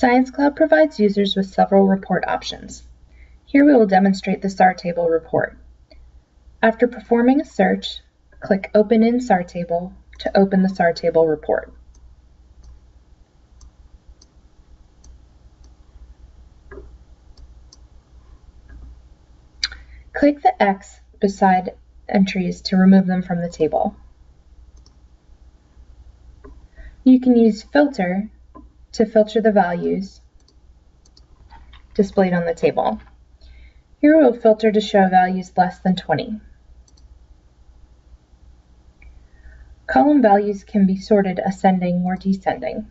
Science Cloud provides users with several report options. Here we will demonstrate the SAR Table report. After performing a search, click Open in SAR Table to open the SAR Table report. Click the X beside entries to remove them from the table. You can use Filter to filter the values displayed on the table. Here we will filter to show values less than 20. Column values can be sorted ascending or descending.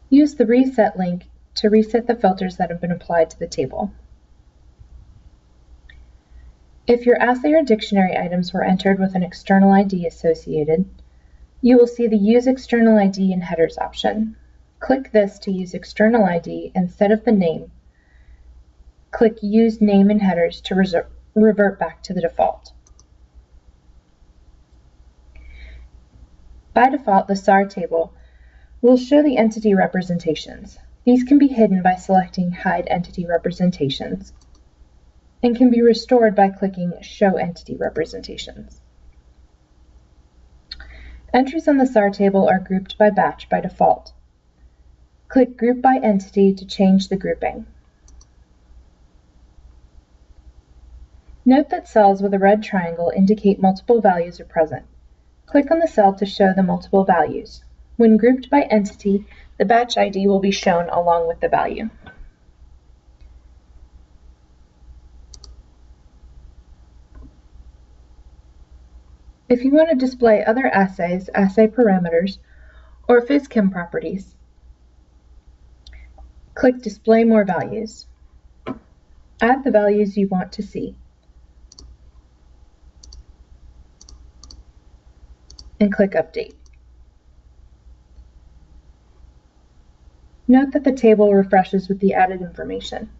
Use the Reset link to reset the filters that have been applied to the table. If your assay or dictionary items were entered with an external ID associated, you will see the Use External ID in Headers option. Click this to use external ID instead of the name. Click Use Name in Headers to revert back to the default. By default, the SAR table will show the entity representations. These can be hidden by selecting Hide Entity Representations and can be restored by clicking Show Entity Representations. Entries on the SAR table are grouped by batch by default. Click Group by Entity to change the grouping. Note that cells with a red triangle indicate multiple values are present. Click on the cell to show the multiple values. When grouped by entity, the batch ID will be shown along with the value. If you want to display other assays, assay parameters, or phys-chem properties, click Display More Values. Add the values you want to see, and click Update. Note that the table refreshes with the added information.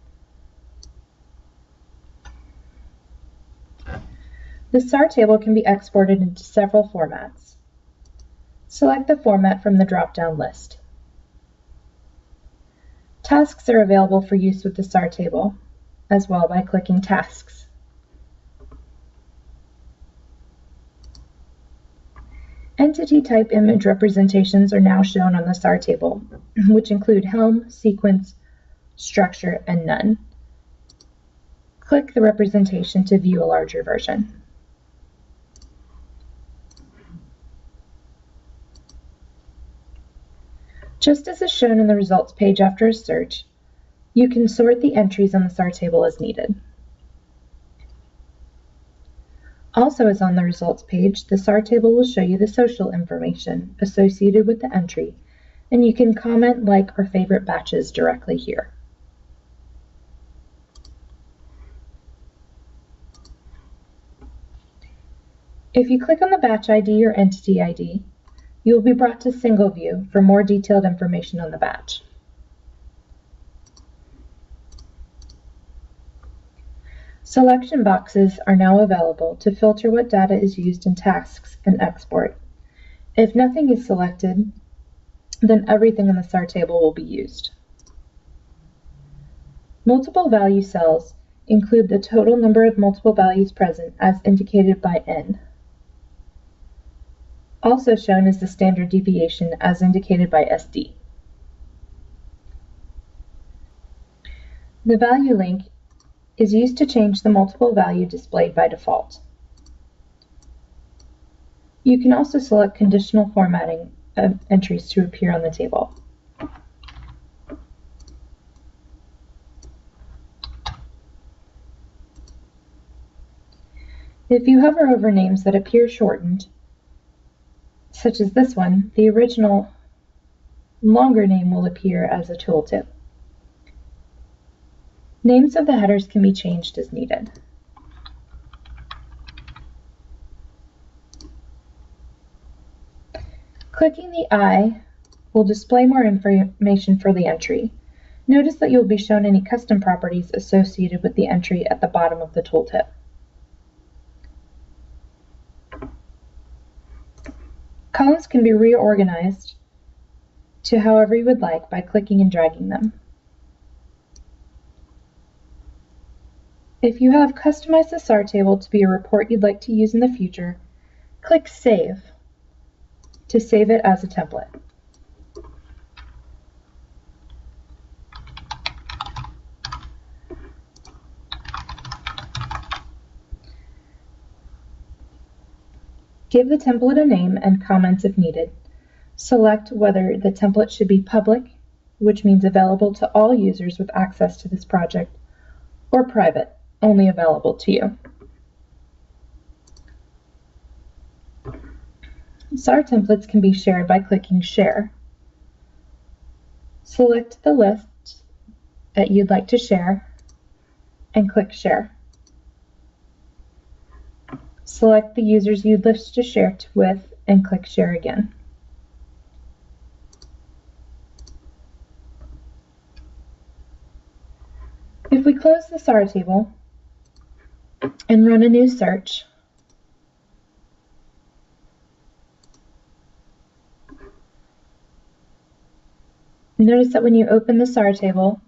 The SAR table can be exported into several formats. Select the format from the drop-down list. Tasks are available for use with the SAR table as well by clicking Tasks. Entity type image representations are now shown on the SAR table, which include helm, sequence, structure, and none. Click the representation to view a larger version. Just as is shown in the results page after a search, you can sort the entries on the SAR table as needed. Also, as on the results page, the SAR table will show you the social information associated with the entry, and you can comment, like, or favorite batches directly here. If you click on the batch ID or entity ID, you will be brought to Single View for more detailed information on the batch. Selection boxes are now available to filter what data is used in tasks and export. If nothing is selected, then everything in the SAR table will be used. Multiple value cells include the total number of multiple values present as indicated by N. Also shown is the standard deviation as indicated by SD. The value link is used to change the multiple value displayed by default. You can also select conditional formatting of entries to appear on the table. If you hover over names that appear shortened, such as this one, the original longer name will appear as a tooltip. Names of the headers can be changed as needed. Clicking the I will display more information for the entry. Notice that you'll be shown any custom properties associated with the entry at the bottom of the tooltip. Columns can be reorganized to however you would like by clicking and dragging them. If you have customized the SAR table to be a report you'd like to use in the future, click Save to save it as a template. Give the template a name and comments if needed. Select whether the template should be public, which means available to all users with access to this project, or private, only available to you. SAR templates can be shared by clicking Share. Select the list that you'd like to share and click Share. Select the users you'd wish to share with and click Share again. If we close the SAR table and run a new search, notice that when you open the SAR table,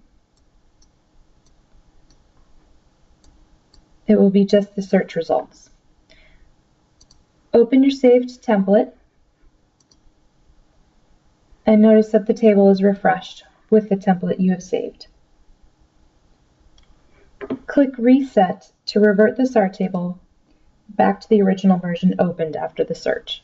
it will be just the search results. Open your saved template and notice that the table is refreshed with the template you have saved. Click Reset to revert the SAR table back to the original version opened after the search.